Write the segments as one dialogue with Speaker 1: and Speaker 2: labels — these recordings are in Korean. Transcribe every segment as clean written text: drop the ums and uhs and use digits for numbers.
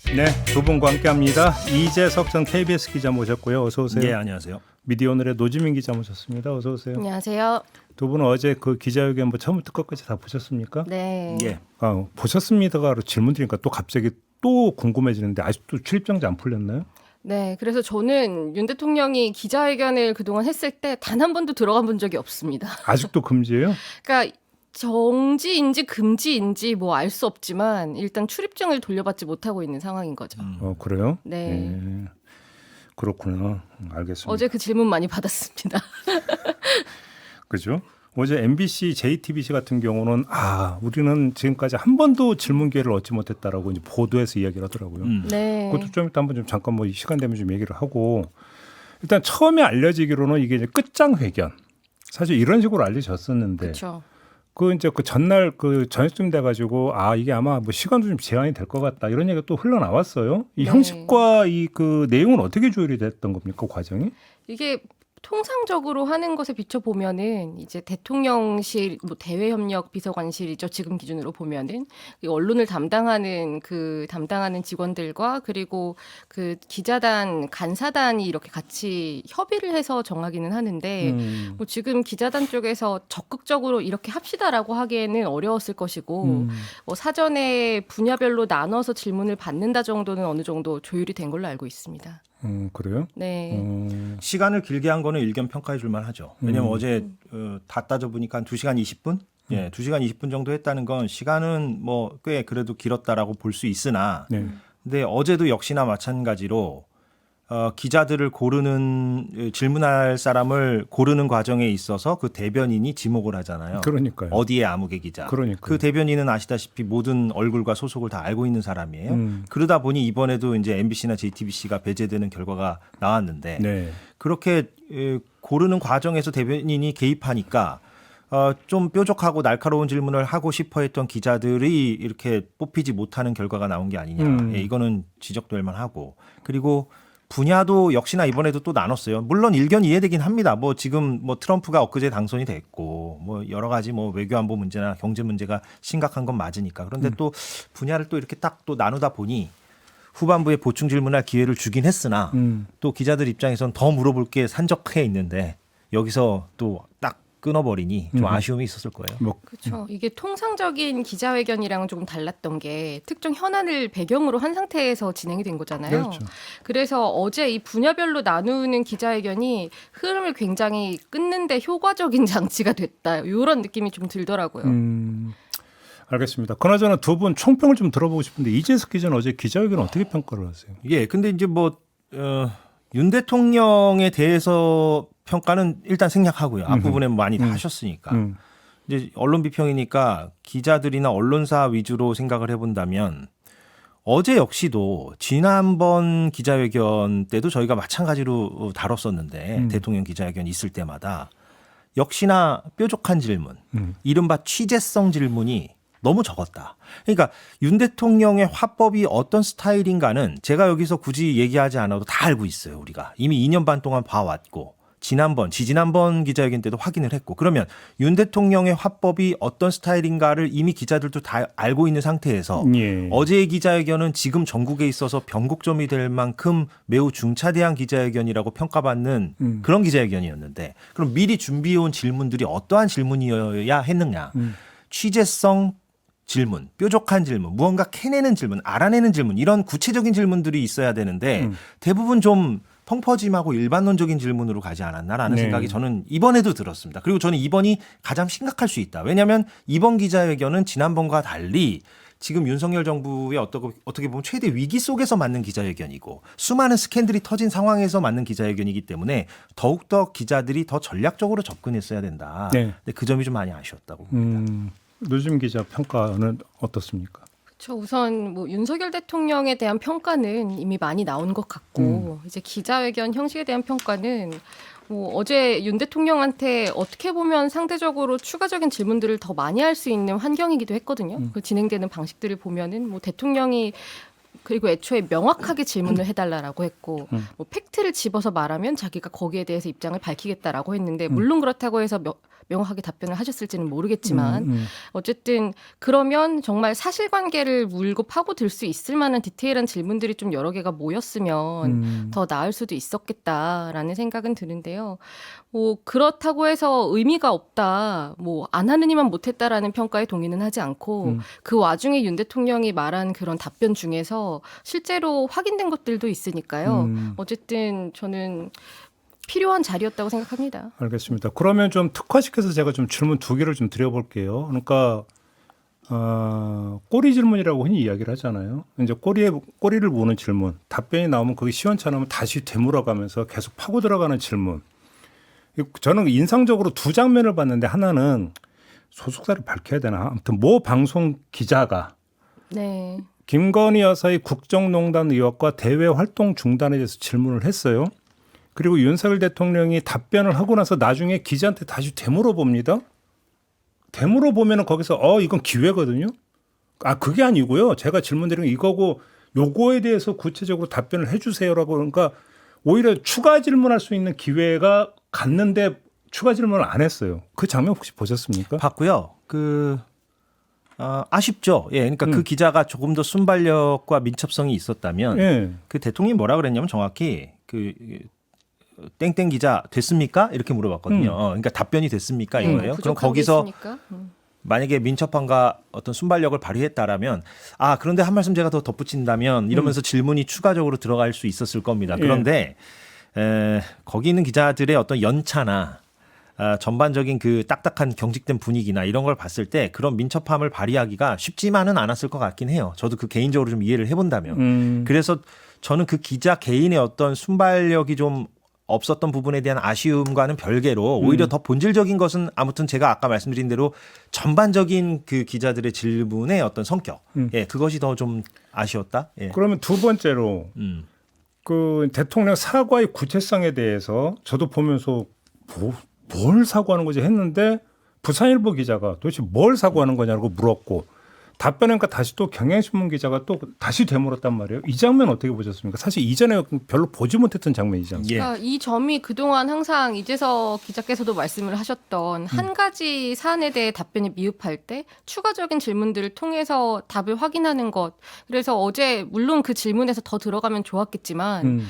Speaker 1: 네, 두 분과 함께합니다. 이재석 전 KBS 기자 모셨고요. 어서 오세요.
Speaker 2: 네, 안녕하세요.
Speaker 1: 미디어오늘의 노지민 기자 모셨습니다. 어서 오세요.
Speaker 3: 안녕하세요.
Speaker 1: 두 분은 어제 그 기자회견 뭐 처음부터 끝까지 다 보셨습니까?
Speaker 3: 네.
Speaker 2: 예.
Speaker 1: 보셨습니다가 질문 드리니까 또 갑자기 또 궁금해지는데 아직도 출입정지 안 풀렸나요?
Speaker 3: 네. 그래서 저는 윤 대통령이 기자회견을 그동안 했을 때 단 한 번도 들어가 본 적이 없습니다.
Speaker 1: 아직도 금지예요?
Speaker 3: 그러니까 정지인지 금지인지 뭐 알 수 없지만 일단 출입증을 돌려받지 못하고 있는 상황인 거죠.
Speaker 1: 그래요?
Speaker 3: 네.
Speaker 1: 예. 그렇구나. 알겠습니다.
Speaker 3: 어제 그 질문 많이 받았습니다.
Speaker 1: 그죠? 어제 MBC, JTBC 같은 경우는 우리는 지금까지 한 번도 질문 기회를 얻지 못했다라고 이제 보도에서 이야기를 하더라고요.
Speaker 3: 네.
Speaker 1: 그것도 좀 이따 한번 좀 잠깐 뭐 시간 되면 좀 얘기를 하고 일단 처음에 알려지기로는 이게 이제 끝장 회견 사실 이런 식으로 알려졌었는데
Speaker 3: 그렇죠.
Speaker 1: 그 이제 그 전날 그 저녁쯤 돼가지고 이게 아마 뭐 시간도 좀 제한이 될 것 같다 이런 얘기가 또 흘러나왔어요. 이
Speaker 3: 네.
Speaker 1: 형식과 이 그 내용은 어떻게 조율이 됐던 겁니까 과정이?
Speaker 3: 이게 통상적으로 하는 것에 비춰 보면은 이제 대통령실 뭐 대외협력 비서관실이죠. 지금 기준으로 보면은 이 언론을 담당하는 직원들과 그리고 그 기자단 간사단이 이렇게 같이 협의를 해서 정하기는 하는데 뭐 지금 기자단 쪽에서 적극적으로 이렇게 합시다라고 하기에는 어려웠을 것이고 뭐 사전에 분야별로 나눠서 질문을 받는다 정도는 어느 정도 조율이 된 걸로 알고 있습니다.
Speaker 1: 그래요?
Speaker 3: 네.
Speaker 2: 시간을 길게 한 거는 일견 평가해 줄 만하죠. 왜냐하면 어제 다 따져보니까 한 2시간 20분? 예, 2시간 20분 정도 했다는 건 시간은 뭐 꽤 그래도 길었다라고 볼 수 있으나
Speaker 1: 네.
Speaker 2: 근데 어제도 역시나 마찬가지로 기자들을 고르는 질문할 사람을 고르는 과정에 있어서 그 대변인이 지목을 하잖아요.
Speaker 1: 그러니까요.
Speaker 2: 어디에 아무개 기자.
Speaker 1: 그러니까요.
Speaker 2: 그 대변인은 아시다시피 모든 얼굴과 소속을 다 알고 있는 사람이에요. 그러다 보니 이번에도 이제 MBC나 JTBC가 배제되는 결과가 나왔는데
Speaker 1: 네.
Speaker 2: 그렇게 고르는 과정에서 대변인이 개입하니까 좀 뾰족하고 날카로운 질문을 하고 싶어했던 기자들이 이렇게 뽑히지 못하는 결과가 나온 게 아니냐. 예, 이거는 지적될 만하고 그리고 분야도 역시나 이번에도 또 나눴어요. 물론 일견 이해되긴 합니다. 뭐 지금 뭐 트럼프가 엊그제 당선이 됐고 뭐 여러 가지 뭐 외교안보 문제나 경제 문제가 심각한 건 맞으니까. 그런데 또 분야를 또 이렇게 딱 또 나누다 보니 후반부에 보충 질문할 기회를 주긴 했으나 또 기자들 입장에선 더 물어볼 게 산적해 있는데 여기서 또 딱 끊어버리니 좀 아쉬움이 있었을 거예요.
Speaker 1: 뭐
Speaker 3: 그렇죠. 이게 통상적인 기자회견이랑은 조금 달랐던 게 특정 현안을 배경으로 한 상태에서 진행이 된 거잖아요.
Speaker 1: 그렇죠.
Speaker 3: 그래서 어제 이 분야별로 나누는 기자회견이 흐름을 굉장히 끊는데 효과적인 장치가 됐다. 이런 느낌이 좀 들더라고요.
Speaker 1: 알겠습니다. 그나저나 두 분 총평을 좀 들어보고 싶은데 이재석 기자는 어제 기자회견 어떻게 평가를 하세요?
Speaker 2: 예, 근데 이제 윤 대통령에 대해서 평가는 일단 생략하고요. 앞부분에 많이 다 하셨으니까. 이제 언론 비평이니까 기자들이나 언론사 위주로 생각을 해본다면 어제 역시도 지난번 기자회견 때도 저희가 마찬가지로 다뤘었는데 대통령 기자회견 있을 때마다 역시나 뾰족한 질문, 이른바 취재성 질문이 너무 적었다. 그러니까 윤 대통령의 화법이 어떤 스타일인가는 제가 여기서 굳이 얘기하지 않아도 다 알고 있어요. 우리가 이미 2년 반 동안 봐왔고 지난번 기자회견 때도 확인을 했고 그러면 윤 대통령의 화법이 어떤 스타일인가를 이미 기자들도 다 알고 있는 상태에서
Speaker 1: 예.
Speaker 2: 어제의 기자회견은 지금 전국에 있어서 변곡점이 될 만큼 매우 중차대한 기자회견이라고 평가받는 그런 기자회견이었는데 그럼 미리 준비해온 질문들이 어떠한 질문이어야 했느냐. 취재성 질문, 뾰족한 질문, 무언가 캐내는 질문, 알아내는 질문 이런 구체적인 질문들이 있어야 되는데 대부분 좀 펑퍼짐하고 일반론적인 질문으로 가지 않았나라는
Speaker 1: 네.
Speaker 2: 생각이 저는 이번에도 들었습니다. 그리고 저는 이번이 가장 심각할 수 있다. 왜냐하면 이번 기자회견은 지난번과 달리 지금 윤석열 정부의 어떻게 보면 최대 위기 속에서 맞는 기자회견이고 수많은 스캔들이 터진 상황에서 맞는 기자회견이기 때문에 더욱더 기자들이 더 전략적으로 접근했어야 된다.
Speaker 1: 네.
Speaker 2: 근데 그 점이 좀 많이 아쉬웠다고 봅니다.
Speaker 1: 노지민 기자 평가는 어떻습니까?
Speaker 3: 그렇죠. 우선 뭐 윤석열 대통령에 대한 평가는 이미 많이 나온 것 같고 이제 기자회견 형식에 대한 평가는 뭐 어제 윤 대통령한테 어떻게 보면 상대적으로 추가적인 질문들을 더 많이 할 수 있는 환경이기도 했거든요. 그 진행되는 방식들을 보면은 뭐 대통령이 그리고 애초에 명확하게 질문을 해달라라고 했고 뭐 팩트를 집어서 말하면 자기가 거기에 대해서 입장을 밝히겠다라고 했는데 물론 그렇다고 해서 명확하게 답변을 하셨을지는 모르겠지만 어쨌든 그러면 정말 사실관계를 물고 파고들 수 있을 만한 디테일한 질문들이 좀 여러 개가 모였으면 더 나을 수도 있었겠다라는 생각은 드는데요. 뭐 그렇다고 해서 의미가 없다, 뭐 안 하느니만 못했다라는 평가에 동의는 하지 않고 그 와중에 윤 대통령이 말한 그런 답변 중에서 실제로 확인된 것들도 있으니까요. 어쨌든 저는 필요한 자리였다고 생각합니다.
Speaker 1: 알겠습니다. 그러면 좀 특화시켜서 제가 좀 질문 두 개를 좀 드려볼게요. 그러니까 꼬리 질문이라고 흔히 이야기를 하잖아요. 이제 꼬리를 무는 질문, 답변이 나오면 그게 시원찮으면 다시 되물어가면서 계속 파고 들어가는 질문. 저는 인상적으로 두 장면을 봤는데 하나는 소속사를 밝혀야 되나? 아무튼 모 방송 기자가
Speaker 3: 네.
Speaker 1: 김건희 여사의 국정농단 의혹과 대외 활동 중단에 대해서 질문을 했어요. 그리고 윤석열 대통령이 답변을 하고 나서 나중에 기자한테 다시 되물어 봅니다. 되물어 보면은 거기서 이건 기회거든요. 그게 아니고요. 제가 질문드린 게 이거고 요거에 대해서 구체적으로 답변을 해 주세요라고. 그러니까 오히려 추가 질문할 수 있는 기회가 갔는데 추가 질문을 안 했어요. 그 장면 혹시 보셨습니까?
Speaker 2: 봤고요. 아쉽죠. 예, 그러니까 그 기자가 조금 더 순발력과 민첩성이 있었다면
Speaker 1: 예.
Speaker 2: 그 대통령이 뭐라 그랬냐면 정확히 땡땡 기자 됐습니까? 이렇게 물어봤거든요. 그러니까 답변이 됐습니까? 이거예요. 그럼 거기서 만약에 민첩함과 어떤 순발력을 발휘했다라면 그런데 한 말씀 제가 더 덧붙인다면 이러면서 질문이 추가적으로 들어갈 수 있었을 겁니다. 그런데 거기 있는 기자들의 어떤 연차나 전반적인 그 딱딱한 경직된 분위기나 이런 걸 봤을 때 그런 민첩함을 발휘하기가 쉽지만은 않았을 것 같긴 해요. 저도 그 개인적으로 좀 이해를 해본다면. 그래서 저는 그 기자 개인의 어떤 순발력이 좀 없었던 부분에 대한 아쉬움과는 별개로 오히려 더 본질적인 것은 아무튼 제가 아까 말씀드린 대로 전반적인 그 기자들의 질문의 어떤 성격, 그것이 더 좀 아쉬웠다. 예.
Speaker 1: 그러면 두 번째로 그 대통령 사과의 구체성에 대해서 저도 보면서 뭘 사과하는 거지 했는데 부산일보 기자가 도대체 뭘 사과하는 거냐고 물었고 답변하니까 다시 또 경향신문 기자가 또 다시 되물었단 말이에요. 이 장면 어떻게 보셨습니까? 사실 이전에 별로 보지 못했던 장면이지 않습니까?
Speaker 3: 그러니까 이 점이 그동안 항상 이재석 기자께서도 말씀을 하셨던 한 가지 사안에 대해 답변이 미흡할 때 추가적인 질문들을 통해서 답을 확인하는 것. 그래서 어제 물론 그 질문에서 더 들어가면 좋았겠지만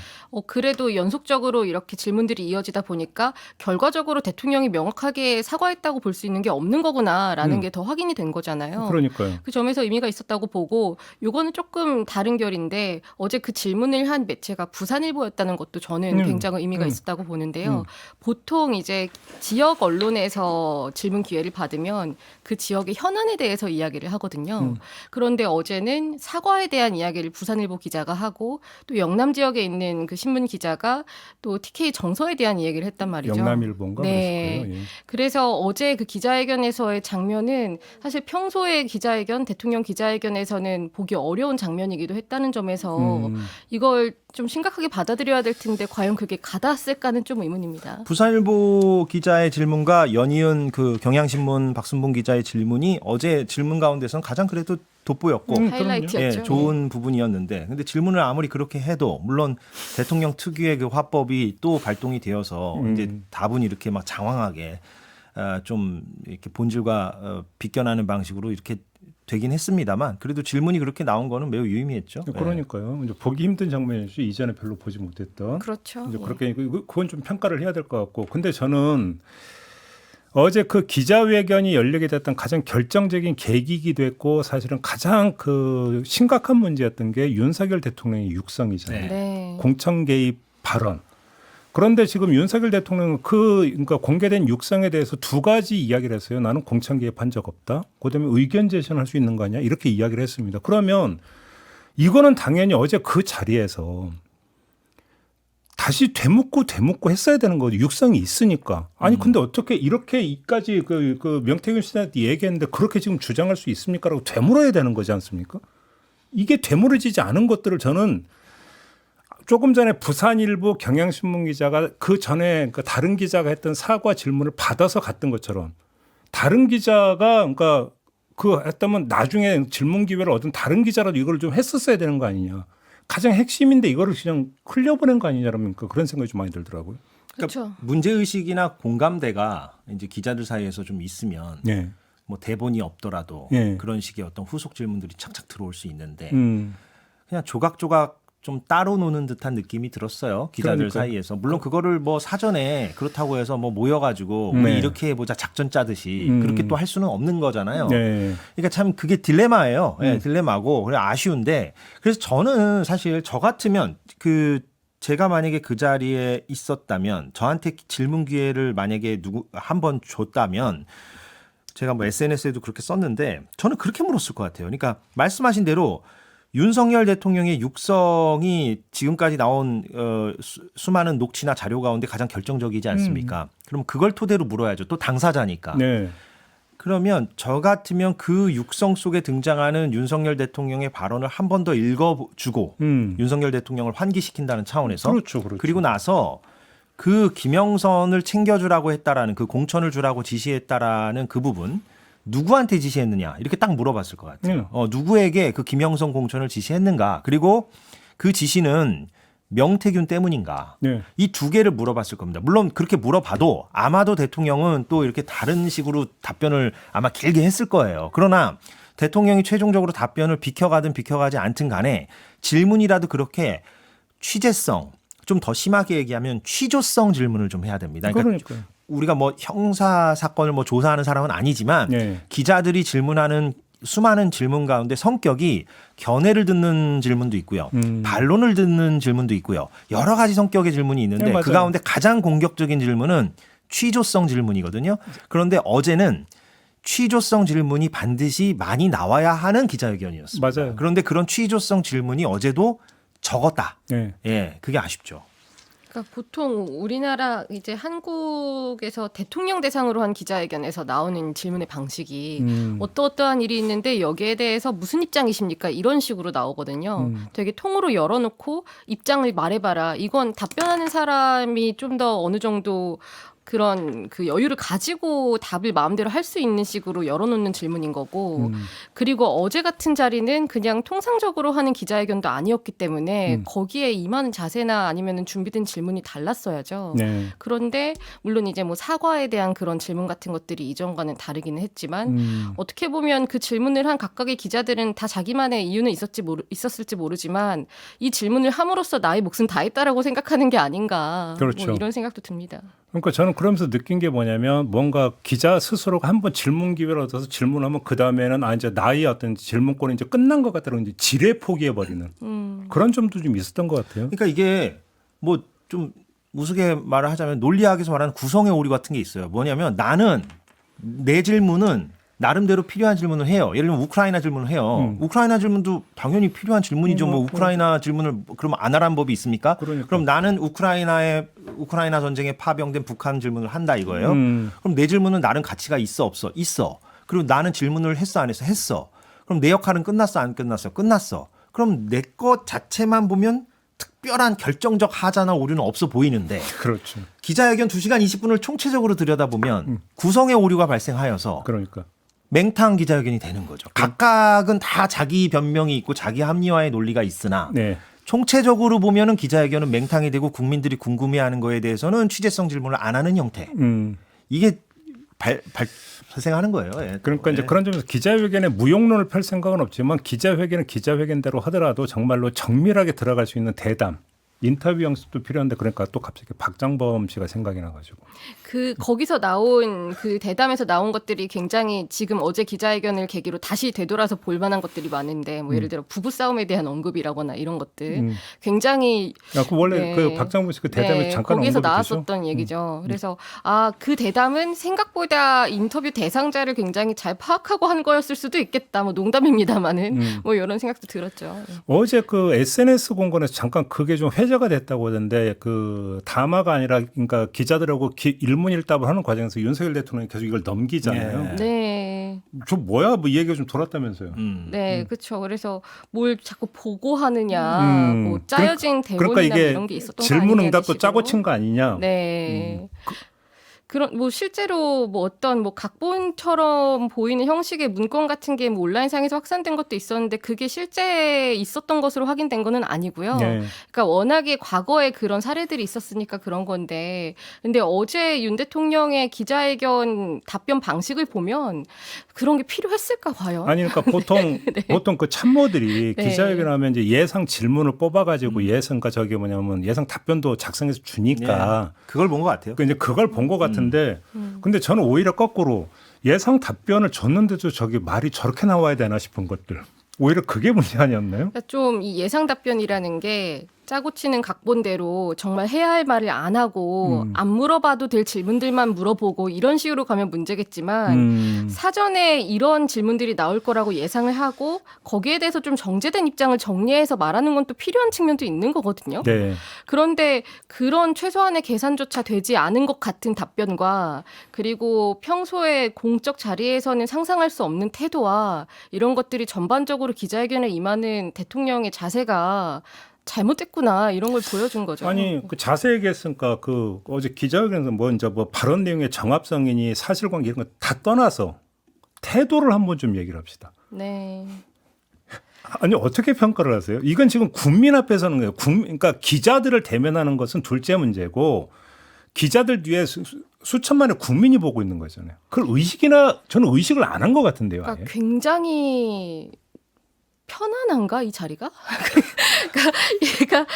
Speaker 3: 그래도 연속적으로 이렇게 질문들이 이어지다 보니까 결과적으로 대통령이 명확하게 사과했다고 볼 수 있는 게 없는 거구나라는 게 더 확인이 된 거잖아요.
Speaker 1: 그러니까요.
Speaker 3: 그 점에서 의미가 있었다고 보고 요거는 조금 다른 결인데 어제 그 질문을 한 매체가 부산일보였다는 것도 저는 굉장히 의미가 있었다고 보는데요. 보통 이제 지역 언론에서 질문 기회를 받으면 그 지역의 현안에 대해서 이야기를 하거든요. 그런데 어제는 사과에 대한 이야기를 부산일보 기자가 하고 또 영남 지역에 있는 그 신문 기자가 또 TK 정서에 대한 이야기를 했단 말이죠.
Speaker 1: 영남일보인가
Speaker 3: 네.
Speaker 1: 그랬을 거예요. 예.
Speaker 3: 그래서 어제 그 기자회견에서의 장면은 사실 평소의 기자회견, 대통령 기자회견에서는 보기 어려운 장면이기도 했다는 점에서 이걸 좀 심각하게 받아들여야 될 텐데 과연 그게 가닿았을까는 좀 의문입니다.
Speaker 2: 부산일보 기자의 질문과 연이은 그 경향신문 박순봉 기자의 질문이 어제 질문 가운데서는 가장 그래도 돋보였고
Speaker 3: 하이라이트였죠.
Speaker 2: 좋은 부분이었는데 근데 질문을 아무리 그렇게 해도 물론 대통령 특유의 그 화법이 또 발동이 되어서 이제 답은 이렇게 막 장황하게 좀 이렇게 본질과 비껴나는 방식으로 이렇게 되긴 했습니다만 그래도 질문이 그렇게 나온 거는 매우 유의미했죠.
Speaker 1: 그러니까요. 이제 보기 힘든 장면이죠. 이전에 별로 보지 못했던.
Speaker 3: 그렇죠.
Speaker 1: 이제 그렇게 그건 좀 평가를 해야 될 것 같고. 근데 저는 어제 그 기자회견이 열리게 됐던 가장 결정적인 계기이기도 했고 사실은 가장 그 심각한 문제였던 게 윤석열 대통령의 육성이잖아요.
Speaker 3: 네.
Speaker 1: 공천 개입 발언. 그런데 지금 윤석열 대통령은 그러니까 공개된 육성에 대해서 두 가지 이야기를 했어요. 나는 공천 개입한 적 없다. 그다음에 의견 제시를 할 수 있는 거 아니야? 이렇게 이야기를 했습니다. 그러면 이거는 당연히 어제 그 자리에서 다시 되묻고 했어야 되는 거죠. 육성이 있으니까. 아니 근데 어떻게 이렇게까지 그 명태균 씨한테 얘기했는데 그렇게 지금 주장할 수 있습니까라고 되물어야 되는 거지 않습니까? 이게 되물어지지 않은 것들을 저는 조금 전에 부산일보 경향신문 기자가 그 전에 그 다른 기자가 했던 사과 질문을 받아서 갔던 것처럼 다른 기자가 그러니까 그 했다면 나중에 질문 기회를 얻은 다른 기자라도 이걸 좀 했었어야 되는 거 아니냐. 가장 핵심인데 이거를 그냥 흘려보낸 거 아니냐라면 그런 생각이 좀 많이 들더라고요.
Speaker 3: 그렇죠.
Speaker 2: 문제 의식이나 공감대가 이제 기자들 사이에서 좀 있으면
Speaker 1: 예.
Speaker 2: 뭐 대본이 없더라도
Speaker 1: 예.
Speaker 2: 그런 식의 어떤 후속 질문들이 착착 들어올 수 있는데 그냥 조각조각 좀 따로 노는 듯한 느낌이 들었어요. 기자들
Speaker 1: 그러니까요.
Speaker 2: 사이에서. 물론 그거를 뭐 사전에 그렇다고 해서 뭐 모여가지고 우리
Speaker 1: 네.
Speaker 2: 이렇게 해보자 작전 짜듯이 그렇게 또 할 수는 없는 거잖아요.
Speaker 1: 네.
Speaker 2: 그러니까 참 그게 딜레마예요. 예,
Speaker 1: 음.
Speaker 2: 딜레마고 그래 아쉬운데 그래서 저는 사실 저 같으면 제가 만약에 그 자리에 있었다면 저한테 질문 기회를 만약에 한번 줬다면 제가 뭐 SNS에도 그렇게 썼는데 저는 그렇게 물었을 것 같아요. 그러니까 말씀하신 대로 윤석열 대통령의 육성이 지금까지 나온 수많은 녹취나 자료 가운데 가장 결정적이지 않습니까? 그럼 그걸 토대로 물어야죠. 또 당사자니까.
Speaker 1: 네.
Speaker 2: 그러면 저 같으면 그 육성 속에 등장하는 윤석열 대통령의 발언을 한 번 더 읽어주고 윤석열 대통령을 환기시킨다는 차원에서
Speaker 1: 그렇죠, 그렇죠.
Speaker 2: 그리고 나서 그 김영선을 챙겨주라고 했다라는 그 공천을 주라고 지시했다라는 그 부분 누구한테 지시했느냐 이렇게 딱 물어봤을 것 같아요. 누구에게 그 김영선 공천을 지시했는가 그리고 그 지시는 명태균 때문인가
Speaker 1: 네.
Speaker 2: 이 두 개를 물어봤을 겁니다. 물론 그렇게 물어봐도 아마도 대통령은 또 이렇게 다른 식으로 답변을 아마 길게 했을 거예요. 그러나 대통령이 최종적으로 답변을 비켜가든 비켜가지 않든 간에 질문이라도 그렇게 취재성 좀 더 심하게 얘기하면 취조성 질문을 좀 해야 됩니다. 그러니까
Speaker 1: 그러니까요.
Speaker 2: 우리가 뭐 형사 사건을 뭐 조사하는 사람은 아니지만
Speaker 1: 네.
Speaker 2: 기자들이 질문하는 수많은 질문 가운데 성격이 견해를 듣는 질문도 있고요. 반론을 듣는 질문도 있고요. 여러 가지 성격의 질문이 있는데
Speaker 1: 네,
Speaker 2: 그
Speaker 1: 맞아요.
Speaker 2: 가운데 가장 공격적인 질문은 취조성 질문이거든요. 그런데 어제는 취조성 질문이 반드시 많이 나와야 하는 기자회견이었습니다.
Speaker 1: 맞아요.
Speaker 2: 그런데 그런 취조성 질문이 어제도 적었다.
Speaker 1: 네.
Speaker 2: 예, 그게 아쉽죠.
Speaker 3: 그러니까 보통 우리나라 이제 한국에서 대통령 대상으로 한 기자회견에서 나오는 질문의 방식이 어떠한 일이 있는데 여기에 대해서 무슨 입장이십니까? 이런 식으로 나오거든요. 되게 통으로 열어놓고 입장을 말해봐라. 이건 답변하는 사람이 좀 더 어느 정도 그런 그 여유를 가지고 답을 마음대로 할 수 있는 식으로 열어놓는 질문인 거고 그리고 어제 같은 자리는 그냥 통상적으로 하는 기자회견도 아니었기 때문에 거기에 임하는 자세나 아니면 준비된 질문이 달랐어야죠.
Speaker 1: 네.
Speaker 3: 그런데 물론 이제 뭐 사과에 대한 그런 질문 같은 것들이 이전과는 다르기는 했지만 어떻게 보면 그 질문을 한 각각의 기자들은 다 자기만의 이유는 있었을지 모르지만 이 질문을 함으로써 나의 몫은 다했다라고 생각하는 게 아닌가.
Speaker 1: 그렇죠.
Speaker 3: 뭐 이런 생각도 듭니다.
Speaker 1: 그러니까 저는 그러면서 느낀 게 뭐냐면 뭔가 기자 스스로가 한번 질문 기회를 얻어서 질문하면 그 다음에는 이제 나의 어떤 질문권이 이제 끝난 것 같다는 이제 지레 포기해 버리는 그런 점도 좀 있었던 것 같아요.
Speaker 2: 그러니까 이게 뭐 좀 우스개 말을 하자면 논리학에서 말하는 구성의 오류 같은 게 있어요. 뭐냐면 나는 내 질문은 나름대로 필요한 질문을 해요. 예를 들면 우크라이나 질문을 해요. 우크라이나 질문도 당연히 필요한 질문이죠. 뭐 우크라이나 질문을 그럼 안 하라는 법이 있습니까?
Speaker 1: 그러니까.
Speaker 2: 그럼 나는 우크라이나 전쟁에 파병된 북한 질문을 한다 이거예요. 그럼 내 질문은 나름 가치가 있어 없어? 있어. 그리고 나는 질문을 했어 안 했어? 했어. 그럼 내 역할은 끝났어 안 끝났어? 끝났어. 그럼 내 것 자체만 보면 특별한 결정적 하자나 오류는 없어 보이는데
Speaker 1: 그렇죠.
Speaker 2: 기자회견 2시간 20분을 총체적으로 들여다보면 구성의 오류가 발생하여서
Speaker 1: 그러니까.
Speaker 2: 맹탕 기자회견이 되는 거죠. 각각은 다 자기 변명이 있고 자기 합리화의 논리가 있으나
Speaker 1: 네.
Speaker 2: 총체적으로 보면은 기자회견은 맹탕이 되고 국민들이 궁금해하는 거에 대해서는 취재성 질문을 안 하는 형태. 이게 발생하는 거예요. 예.
Speaker 1: 그러니까 이제 그런 점에서 기자회견에 무용론을 펼 생각은 없지만 기자회견은 기자회견대로 하더라도 정말로 정밀하게 들어갈 수 있는 대담, 인터뷰 형식도 필요한데 그러니까 또 갑자기 박장범 씨가 생각이 나가지고.
Speaker 3: 거기서 나온 그 대담에서 나온 것들이 굉장히 지금 어제 기자회견을 계기로 다시 되돌아서 볼 만한 것들이 많은데 뭐 예를 들어 부부 싸움에 대한 언급이라거나 이런 것들 굉장히
Speaker 1: 그 원래
Speaker 3: 네.
Speaker 1: 그 박장범 씨 그 대담에 잠깐
Speaker 3: 거기서
Speaker 1: 언급이
Speaker 3: 나왔었던
Speaker 1: 되죠?
Speaker 3: 얘기죠. 그래서 그 대담은 생각보다 인터뷰 대상자를 굉장히 잘 파악하고 한 거였을 수도 있겠다. 뭐 농담입니다만은 뭐 이런 생각도 들었죠.
Speaker 1: 어제 그 SNS 공간에서 잠깐 그게 좀 회자가 됐다고 하던데 그 담화가 아니라 그러니까 기자들하고 일문일답을 하는 과정에서 윤석열 대통령이 계속 이걸 넘기잖아요.
Speaker 3: 네.
Speaker 1: 저 뭐야 뭐 이 얘기가 좀 돌았다면서요.
Speaker 3: 네, 그렇죠. 그래서 뭘 자꾸 보고하느냐, 뭐 짜여진 대본이나
Speaker 1: 그러니까 이게
Speaker 3: 이런 게 있었던 거
Speaker 1: 질문
Speaker 3: 아니냐
Speaker 1: 응답도
Speaker 3: 식으로.
Speaker 1: 짜고 친 거 아니냐.
Speaker 3: 네. 그런 뭐 실제로 뭐 어떤 뭐 각본처럼 보이는 형식의 문건 같은 게 뭐 온라인상에서 확산된 것도 있었는데 그게 실제 있었던 것으로 확인된 거는 아니고요.
Speaker 1: 네.
Speaker 3: 그러니까 워낙에 과거에 그런 사례들이 있었으니까 그런 건데, 근데 어제 윤 대통령의 기자회견 답변 방식을 보면 그런 게 필요했을까 과연?
Speaker 1: 아니 그러니까 보통 그 참모들이
Speaker 3: 네.
Speaker 1: 기자회견하면 이제 예상 질문을 뽑아가지고 예상과 저기 뭐냐면 예상 답변도 작성해서 주니까
Speaker 2: 그걸 본 것 같아요.
Speaker 1: 이제 그걸 본 것 같은데, 근데 저는 오히려 거꾸로 예상 답변을 줬는데도 저기 말이 저렇게 나와야 되나 싶은 것들. 오히려 그게 문제 아니었나요?
Speaker 3: 그러니까 좀 이 예상 답변이라는 게 짜고 치는 각본대로 정말 해야 할 말을 안 하고 안 물어봐도 될 질문들만 물어보고 이런 식으로 가면 문제겠지만 사전에 이런 질문들이 나올 거라고 예상을 하고 거기에 대해서 좀 정제된 입장을 정리해서 말하는 건 또 필요한 측면도 있는 거거든요.
Speaker 1: 네.
Speaker 3: 그런데 그런 최소한의 계산조차 되지 않은 것 같은 답변과 그리고 평소에 공적 자리에서는 상상할 수 없는 태도와 이런 것들이 전반적으로 기자회견에 임하는 대통령의 자세가 잘못됐구나 이런 걸 보여준 거죠.
Speaker 1: 아니 그 자세히 얘기했으니까 그 어제 기자회견에서 뭐 이제 뭐 발언 내용의 정합성이니 사실관계 이런 거 다 떠나서 태도를 한번 좀 얘기를 합시다.
Speaker 3: 네.
Speaker 1: 아니 어떻게 평가를 하세요? 이건 지금 국민 앞에서 하는 거예요. 그러니까 기자들을 대면하는 것은 둘째 문제고 기자들 뒤에 수천만의 국민이 보고 있는 거잖아요. 그걸 저는 의식을 안 한 것 같은데요. 아예.
Speaker 3: 그러니까 굉장히 편안한가 이 자리가? 그러니까 얘가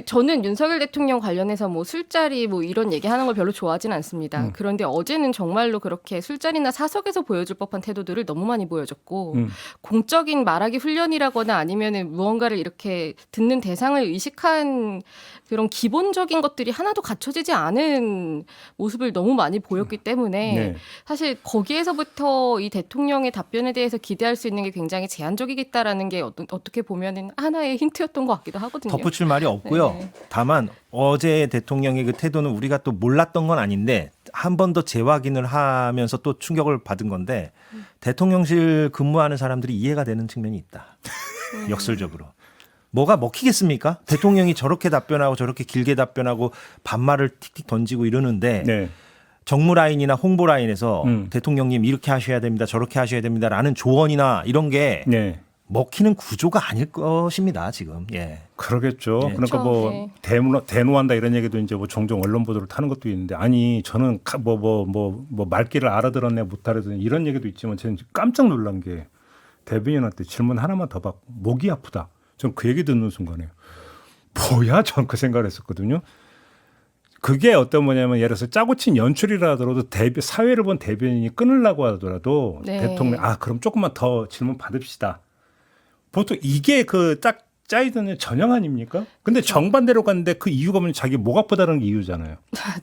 Speaker 3: 저는 윤석열 대통령 관련해서 뭐 술자리 뭐 이런 얘기하는 걸 별로 좋아하진 않습니다. 그런데 어제는 정말로 그렇게 술자리나 사석에서 보여줄 법한 태도들을 너무 많이 보여줬고 공적인 말하기 훈련이라거나 아니면은 무언가를 이렇게 듣는 대상을 의식한 그런 기본적인 것들이 하나도 갖춰지지 않은 모습을 너무 많이 보였기 때문에
Speaker 1: 네.
Speaker 3: 사실 거기에서부터 이 대통령의 답변에 대해서 기대할 수 있는 게 굉장히 제한적이겠다라는 게 어떻게 보면은 하나의 힌트였던 것 같기도 하거든요.
Speaker 2: 덧붙일 말이 없고요.
Speaker 3: 네.
Speaker 2: 다만 어제 대통령의 그 태도는 우리가 또 몰랐던 건 아닌데 한 번 더 재확인을 하면서 또 충격을 받은 건데 대통령실 근무하는 사람들이 이해가 되는 측면이 있다. 역설적으로. 뭐가 먹히겠습니까? 대통령이 저렇게 답변하고 저렇게 길게 답변하고 반말을 틱틱 던지고 이러는데
Speaker 1: 네.
Speaker 2: 정무 라인이나 홍보 라인에서 대통령님 이렇게 하셔야 됩니다. 저렇게 하셔야 됩니다라는 조언이나 이런 게
Speaker 1: 네.
Speaker 2: 먹히는 구조가 아닐 것입니다. 지금. 예.
Speaker 1: 그러겠죠.
Speaker 2: 네.
Speaker 1: 그러니까
Speaker 3: 그렇죠.
Speaker 1: 뭐
Speaker 3: 네.
Speaker 1: 대노한다 이런 얘기도 이제 뭐 종종 언론 보도를 타는 것도 있는데 아니 저는 뭐 말귀를 알아들었네 못 알아들었네 이런 얘기도 있지만 저는 깜짝 놀란 게 대변인한테 질문 하나만 더 받고 목이 아프다. 전 그 얘기 듣는 순간에 뭐야? 전 그 생각을 했었거든요. 그게 어떤 뭐냐면 예를 들어서 짜고 친 연출이라 하더라도 사회를 본 대변인이 끊으려고 하더라도
Speaker 3: 네.
Speaker 1: 대통령 그럼 조금만 더 질문 받읍시다. 보통 이게 그 딱 짜이드는 전형 아닙니까? 근데 정반대로 갔는데 그 이유가 뭐냐면 자기 목 아프다는 게 이유잖아요.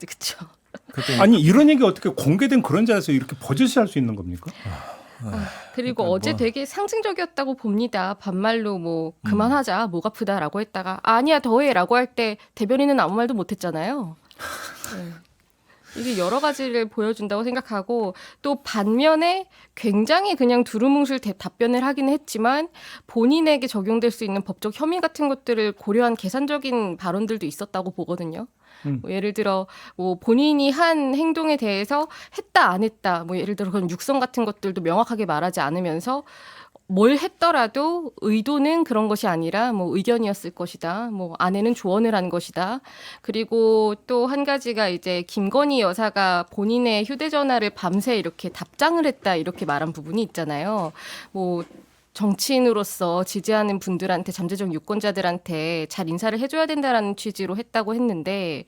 Speaker 3: 그렇죠.
Speaker 1: 아니 이런 얘기 어떻게 공개된 그런 자리에서 이렇게 버젓이 할 수 있는 겁니까?
Speaker 3: 그리고
Speaker 2: 그러니까
Speaker 3: 어제 되게 상징적이었다고 봅니다. 반말로 뭐 그만하자, 목 아프다라고 했다가 아니야 더해라고 할 때 대변인은 아무 말도 못했잖아요. 네. 이게 여러 가지를 보여준다고 생각하고 또 반면에 굉장히 그냥 두루뭉술 답변을 하긴 했지만 본인에게 적용될 수 있는 법적 혐의 같은 것들을 고려한 계산적인 발언들도 있었다고 보거든요. 뭐 예를 들어 뭐 본인이 한 행동에 대해서 했다 안 했다 뭐 예를 들어 그런 육성 같은 것들도 명확하게 말하지 않으면서 뭘 했더라도 의도는 그런 것이 아니라 뭐 의견이었을 것이다. 뭐 아내는 조언을 한 것이다. 그리고 또 한 가지가 이제 김건희 여사가 본인의 휴대전화를 밤새 이렇게 답장을 했다 이렇게 말한 부분이 있잖아요. 뭐 정치인으로서 지지하는 분들한테 잠재적 유권자들한테 잘 인사를 해줘야 된다라는 취지로 했다고 했는데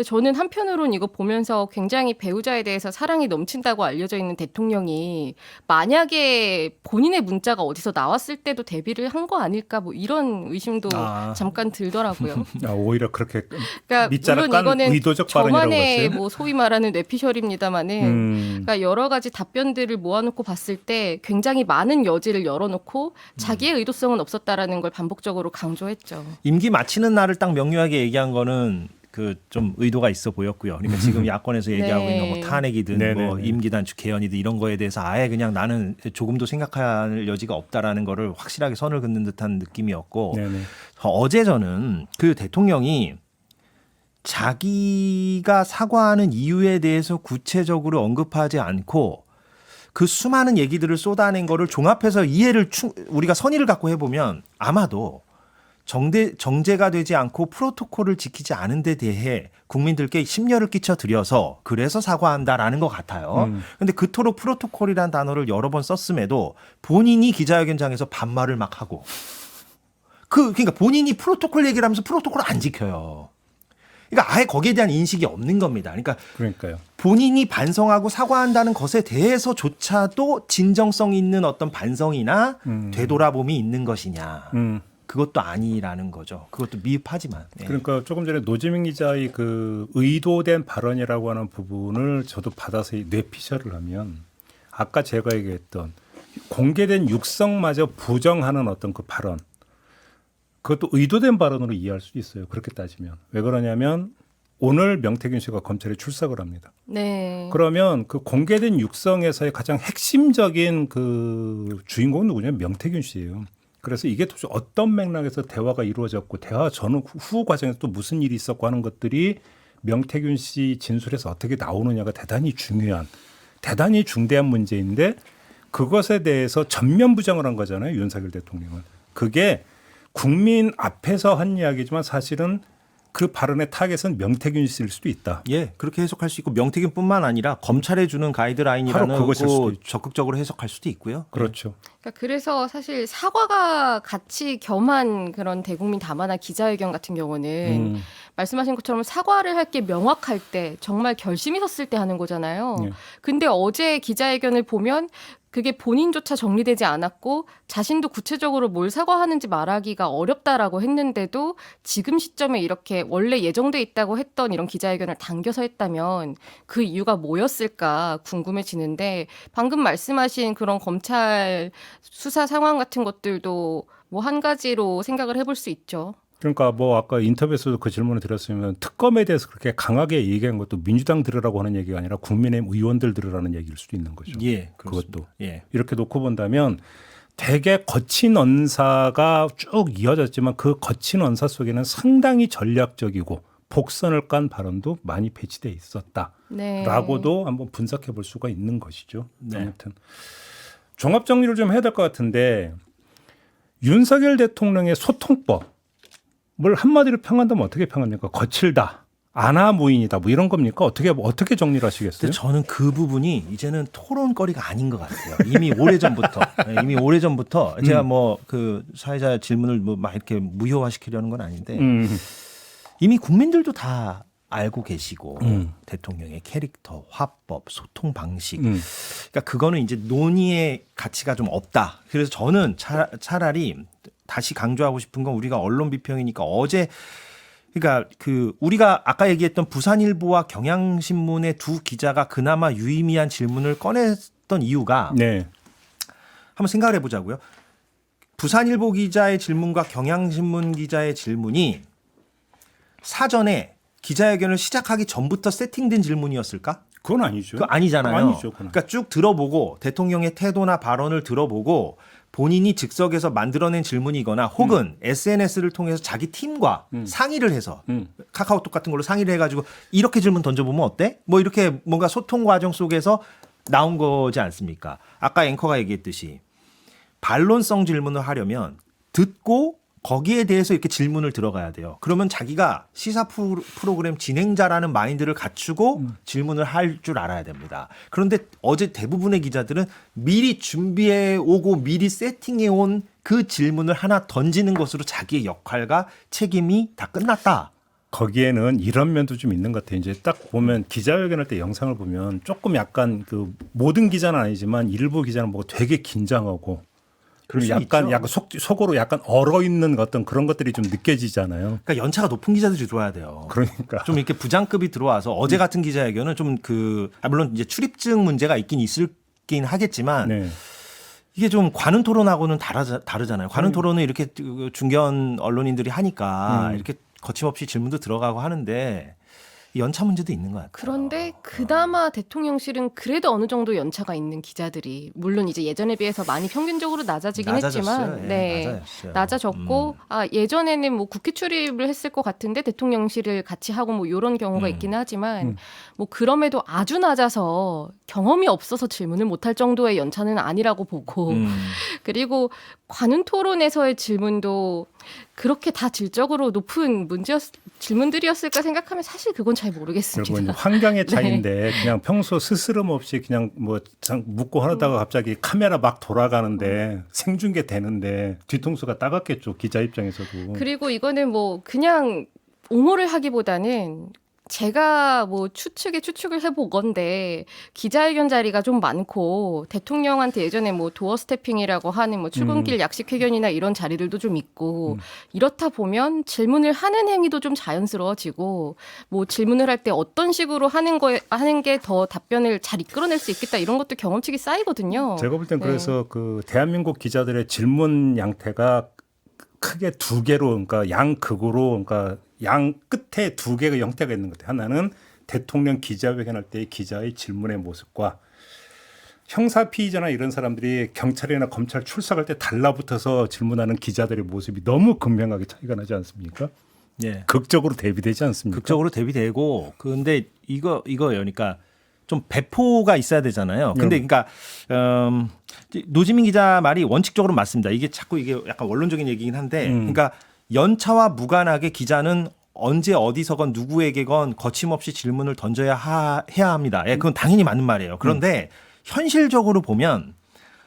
Speaker 3: 저는 한편으로는 이거 보면서 굉장히 배우자에 대해서 사랑이 넘친다고 알려져 있는 대통령이 만약에 본인의 문자가 어디서 나왔을 때도 대비를 한 거 아닐까 뭐 이런 의심도 잠깐 들더라고요.
Speaker 1: 오히려 그렇게
Speaker 3: 그러니까
Speaker 1: 밑자락
Speaker 3: 물론
Speaker 1: 깐
Speaker 3: 이거는
Speaker 1: 의도적 발언이라고
Speaker 3: 저만의
Speaker 1: 봤어요.
Speaker 3: 뭐 소위 말하는 뇌피셜입니다마는 그러니까 여러 가지 답변들을 모아놓고 봤을 때 굉장히 많은 여지를 열어놓고 자기의 의도성은 없었다라는 걸 반복적으로 강조했죠.
Speaker 2: 임기 마치는 날을 딱 명료하게 얘기한 거는 그 좀 의도가 있어 보였고요. 그러니까 지금 야권에서 얘기하고
Speaker 3: 네.
Speaker 2: 있는 뭐 탄핵이든
Speaker 1: 네네네.
Speaker 2: 뭐 임기 단축 개헌이든 이런 거에 대해서 아예 그냥 나는 조금도 생각할 여지가 없다라는 거를 확실하게 선을 긋는 듯한 느낌이었고
Speaker 1: 네네.
Speaker 2: 어제 저는 그 대통령이 자기가 사과하는 이유에 대해서 구체적으로 언급하지 않고 그 수많은 얘기들을 쏟아낸 거를 종합해서 이해를 우리가 선의를 갖고 해보면 아마도 정제가 되지 않고 프로토콜을 지키지 않은 데 대해 국민들께 심려를 끼쳐드려서 그래서 사과한다라는 것 같아요. 근데 그토록 프로토콜이라는 단어를 여러 번 썼음에도 본인이 기자회견장에서 반말을 막 하고 그러니까 본인이 프로토콜 얘기를 하면서 프로토콜을 안 지켜요. 그러니까 아예 거기에 대한 인식이 없는 겁니다.
Speaker 1: 그러니까요.
Speaker 2: 본인이 반성하고 사과한다는 것에 대해서조차도 진정성 있는 어떤 반성이나 되돌아봄이 있는 것이냐. 그것도 아니라는 거죠. 그것도 미흡하지만. 네.
Speaker 1: 그러니까 조금 전에 노지민 기자의 그 의도된 발언이라고 하는 부분을 저도 받아서 뇌피셜을 하면 아까 제가 얘기했던 공개된 육성마저 부정하는 어떤 그 발언, 그것도 의도된 발언으로 이해할 수 있어요. 그렇게 따지면. 왜 그러냐면 오늘 명태균 씨가 검찰에 출석을 합니다.
Speaker 3: 네.
Speaker 1: 그러면 그 공개된 육성에서의 가장 핵심적인 그 주인공은 누구냐면 명태균 씨예요. 그래서 이게 도대체 어떤 맥락에서 대화가 이루어졌고 대화 전 후 과정에서 또 무슨 일이 있었고 하는 것들이 명태균 씨 진술에서 어떻게 나오느냐가 대단히 중요한, 대단히 중대한 문제인데 그것에 대해서 전면 부정을 한 거잖아요. 윤석열 대통령은. 그게 국민 앞에서 한 이야기지만 사실은 그 발언의 타겟은 명태균 씨일 수도 있다.
Speaker 2: 예, 그렇게 해석할 수 있고 명태균뿐만 아니라 검찰에 주는 가이드라인이라는
Speaker 1: 바로 그것일 수도 있죠.
Speaker 2: 적극적으로 해석할 수도 있고요.
Speaker 1: 그렇죠.
Speaker 3: 그러니까 그래서 사실 사과가 같이 겸한 그런 대국민 담화나 기자회견 같은 경우는 말씀하신 것처럼 사과를 할 게 명확할 때 정말 결심이 섰을 때 하는 거잖아요.
Speaker 1: 네.
Speaker 3: 근데 어제 기자회견을 보면 그게 본인조차 정리되지 않았고 자신도 구체적으로 뭘 사과하는지 말하기가 어렵다라고 했는데도 지금 시점에 이렇게 원래 예정돼 있다고 했던 이런 기자회견을 당겨서 했다면 그 이유가 뭐였을까 궁금해지는데 방금 말씀하신 그런 검찰 수사 상황 같은 것들도 뭐 한 가지로 생각을 해볼 수 있죠.
Speaker 1: 그러니까 뭐 아까 인터뷰에서도 그 질문을 드렸으면 특검에 대해서 그렇게 강하게 얘기한 것도 민주당 들으라고 하는 얘기가 아니라 국민의힘 의원들 들으라는 얘기일 수도 있는 거죠.
Speaker 2: 예,
Speaker 1: 그것도.
Speaker 2: 예.
Speaker 1: 이렇게 놓고 본다면 되게 거친 언사가 쭉 이어졌지만 그 거친 언사 속에는 상당히 전략적이고 복선을 깐 발언도 많이 배치돼 있었다라고도
Speaker 3: 네.
Speaker 1: 한번 분석해 볼 수가 있는 것이죠.
Speaker 2: 네.
Speaker 1: 아무튼 종합 정리를 좀 해야 될 것 같은데 윤석열 대통령의 소통법 뭘 한마디로 평한다면 어떻게 평합니까? 거칠다, 아나무인이다, 뭐 이런 겁니까? 어떻게 정리를 하시겠어요?
Speaker 2: 근데 저는 그 부분이 이제는 토론거리가 아닌 것 같아요. 이미 오래전부터 제가 뭐 그 사회자 질문을 뭐 막 이렇게 무효화시키려는 건 아닌데 이미 국민들도 다 알고 계시고 대통령의 캐릭터, 화법, 소통 방식. 그러니까 그거는 이제 논의의 가치가 좀 없다. 그래서 저는 차라리 다시 강조하고 싶은 건 우리가 언론 비평이니까 어제 그러니까 그 우리가 아까 얘기했던 부산일보와 경향신문의 두 기자가 그나마 유의미한 질문을 꺼냈던 이유가
Speaker 1: 네.
Speaker 2: 한번 생각을 해보자고요. 부산일보 기자의 질문과 경향신문 기자의 질문이 사전에 기자회견을 시작하기 전부터 세팅된 질문이었을까?
Speaker 1: 그건 아니죠.
Speaker 2: 그거 아니잖아요.
Speaker 1: 아니죠, 그건.
Speaker 2: 그러니까 쭉 들어보고 대통령의 태도나 발언을 들어보고 본인이 즉석에서 만들어낸 질문이거나 혹은 SNS를 통해서 자기 팀과 상의를 해서 카카오톡 같은 걸로 상의를 해가지고 이렇게 질문 던져보면 어때? 뭐 이렇게 뭔가 소통 과정 속에서 나온 거지 않습니까? 아까 앵커가 얘기했듯이 반론성 질문을 하려면 듣고 거기에 대해서 이렇게 질문을 들어가야 돼요. 그러면 자기가 시사 프로그램 진행자라는 마인드를 갖추고 질문을 할 줄 알아야 됩니다. 그런데 어제 대부분의 기자들은 미리 준비해 오고 미리 세팅해 온 그 질문을 하나 던지는 것으로 자기의 역할과 책임이 다 끝났다.
Speaker 1: 거기에는 이런 면도 좀 있는 것 같아요. 이제 딱 보면 기자회견할 때 영상을 보면 조금 약간 그 모든 기자는 아니지만 일부 기자는 보고 되게 긴장하고 그리고 약간 속으로 약간 얼어 있는 어떤 그런 것들이 좀 느껴지잖아요.
Speaker 2: 그러니까 연차가 높은 기자들이 들어와야 돼요.
Speaker 1: 그러니까
Speaker 2: 좀 이렇게 부장급이 들어와서 어제 같은 기자회견은 좀 물론 이제 출입증 문제가 있긴 하겠지만
Speaker 1: 네.
Speaker 2: 이게 좀 관훈 토론하고는 다르잖아요. 관훈 토론은 이렇게 중견 언론인들이 하니까 이렇게 거침없이 질문도 들어가고 하는데 연차 문제도 있는 것 같아요.
Speaker 3: 그런데 그나마 대통령실은 그래도 어느 정도 연차가 있는 기자들이 물론 이제 예전에 비해서 많이 평균적으로 낮아지긴
Speaker 2: 낮아졌어요.
Speaker 3: 했지만
Speaker 2: 예,
Speaker 3: 네. 낮아졌고 예전에는 뭐 국회 출입을 했을 것 같은데 대통령실을 같이 하고 뭐 이런 경우가 있긴 하지만 뭐 그럼에도 아주 낮아서 경험이 없어서 질문을 못할 정도의 연차는 아니라고 보고 그리고 관훈 토론에서의 질문도 그렇게 다 질적으로 높은 질문들이었을까 생각하면 사실 그건 잘 모르겠습니다.
Speaker 1: 그리고 이제 환경의 차이인데 그냥 평소 스스럼 없이 그냥 뭐 묻고 하다가 갑자기 카메라 막 돌아가는데 생중계 되는데 뒤통수가 따갑겠죠, 기자 입장에서도.
Speaker 3: 그리고 이거는 뭐 그냥 옹호를 하기보다는 제가 뭐 추측을 해보건데 기자회견 자리가 좀 많고 대통령한테 예전에 뭐 도어 스태핑이라고 하는 뭐 출근길 약식 회견이나 이런 자리들도 좀 있고 이렇다 보면 질문을 하는 행위도 좀 자연스러워지고 뭐 질문을 할 때 어떤 식으로 하는 게 더 답변을 잘 이끌어낼 수 있겠다 이런 것도 경험치가 쌓이거든요.
Speaker 1: 제가 볼 땐
Speaker 3: 네.
Speaker 1: 그래서 그 대한민국 기자들의 질문 양태가 크게 두 개로 그러니까 양극으로 그러니까 양 끝에 두 개의 형태가 있는 것 같아요. 하나는 대통령 기자회견할 때의 기자의 질문의 모습과 형사 피의자나 이런 사람들이 경찰이나 검찰 출석할 때 달라붙어서 질문하는 기자들의 모습이 너무 극명하게 차이가 나지 않습니까?
Speaker 2: 예.
Speaker 1: 극적으로 대비되지 않습니까?
Speaker 2: 극적으로 대비되고 근데 이거요. 그러니까 좀 배포가 있어야 되잖아요. 근데 그러니까 노지민 기자 말이 원칙적으로 맞습니다. 이게 자꾸 이게 약간 원론적인 얘기긴 한데 그러니까 연차와 무관하게 기자는 언제 어디서건 누구에게건 거침없이 질문을 던져야 해야 합니다. 예, 그건 당연히 맞는 말이에요. 그런데 현실적으로 보면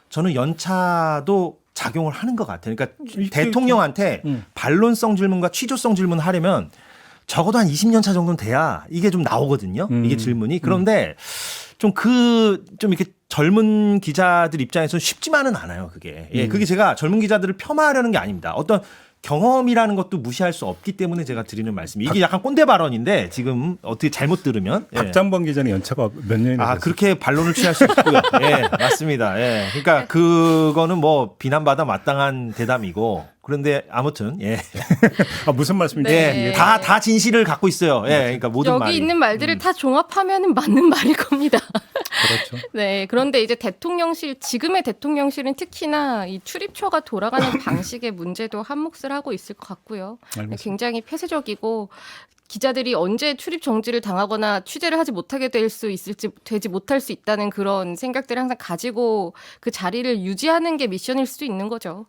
Speaker 2: 저는 연차도 작용을 하는 것 같아요. 그러니까 대통령한테 반론성 질문과 취조성 질문을 하려면 적어도 한 20년 차 정도는 돼야 이게 좀 나오거든요. 이게 질문이. 그런데 좀 이렇게 젊은 기자들 입장에서는 쉽지만은 않아요. 그게. 예, 그게 제가 젊은 기자들을 폄하하려는 게 아닙니다. 어떤 경험이라는 것도 무시할 수 없기 때문에 제가 드리는 말씀이 이게 약간 꼰대 발언인데 지금 어떻게 잘못 들으면 예.
Speaker 1: 박장범 기자는 연차가 몇 년이나 됐어요?
Speaker 2: 그렇게 반론을 취할 수 있고요. 예, 맞습니다. 예. 그러니까 그거는 뭐 비난받아 마땅한 대담이고 그런데 아무튼 예.
Speaker 1: 무슨 말씀인지
Speaker 3: 네.
Speaker 2: 다 진실을 갖고 있어요. 예. 그러니까 모든
Speaker 3: 여기
Speaker 2: 말이.
Speaker 3: 있는 말들을 다 종합하면은 맞는 말일 겁니다.
Speaker 1: 그렇죠.
Speaker 3: 네, 그런데 이제 지금의 대통령실은 특히나 이 출입처가 돌아가는 방식의 문제도 한몫을 하고 있을 것 같고요.
Speaker 1: 알겠습니다.
Speaker 3: 굉장히 폐쇄적이고 기자들이 언제 출입 정지를 당하거나 취재를 하지 못하게 되지 못할 수 있다는 그런 생각들을 항상 가지고 그 자리를 유지하는 게 미션일 수도 있는 거죠.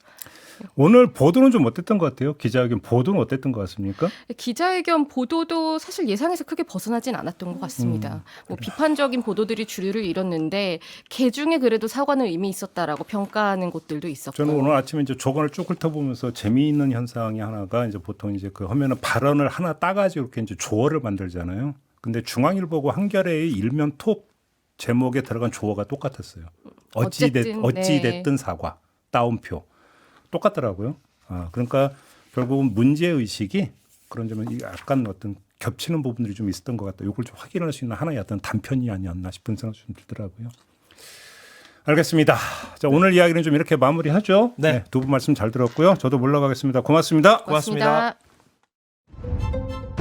Speaker 1: 오늘 보도는 좀 어땠던 것 같아요? 기자회견 보도는 어땠던 것 같습니까?
Speaker 3: 기자회견 보도도 사실 예상에서 크게 벗어나진 않았던 것 같습니다. 뭐 비판적인 보도들이 주류를 이뤘는데 개중에 그래도 사과는 의미 있었다라고 평가하는 곳들도 있었고.
Speaker 1: 저는 오늘 아침에 이제 조간을 쭉 훑어보면서 재미있는 현상이 하나가 이제 보통 이제 그 하면은 발언을 하나 따가지고 이렇게 이제 조어를 만들잖아요. 근데 중앙일보고 한겨레의 일면 톱 제목에 들어간 조어가 똑같았어요. 어찌됐든 사과 따옴표. 똑같더라고요. 그러니까 결국은 문제 의식이 그런 점은 약간 어떤 겹치는 부분들이 좀 있었던 것 같다. 이걸 좀 확인할 수 있는 하나의 어떤 단편이 아니었나 싶은 생각이 좀 들더라고요. 알겠습니다. 자, 오늘 이야기는 좀 이렇게 마무리하죠.
Speaker 2: 네.
Speaker 1: 두 분 말씀 잘 들었고요. 저도 물러가겠습니다. 고맙습니다.
Speaker 2: 고맙습니다.
Speaker 3: 고맙습니다.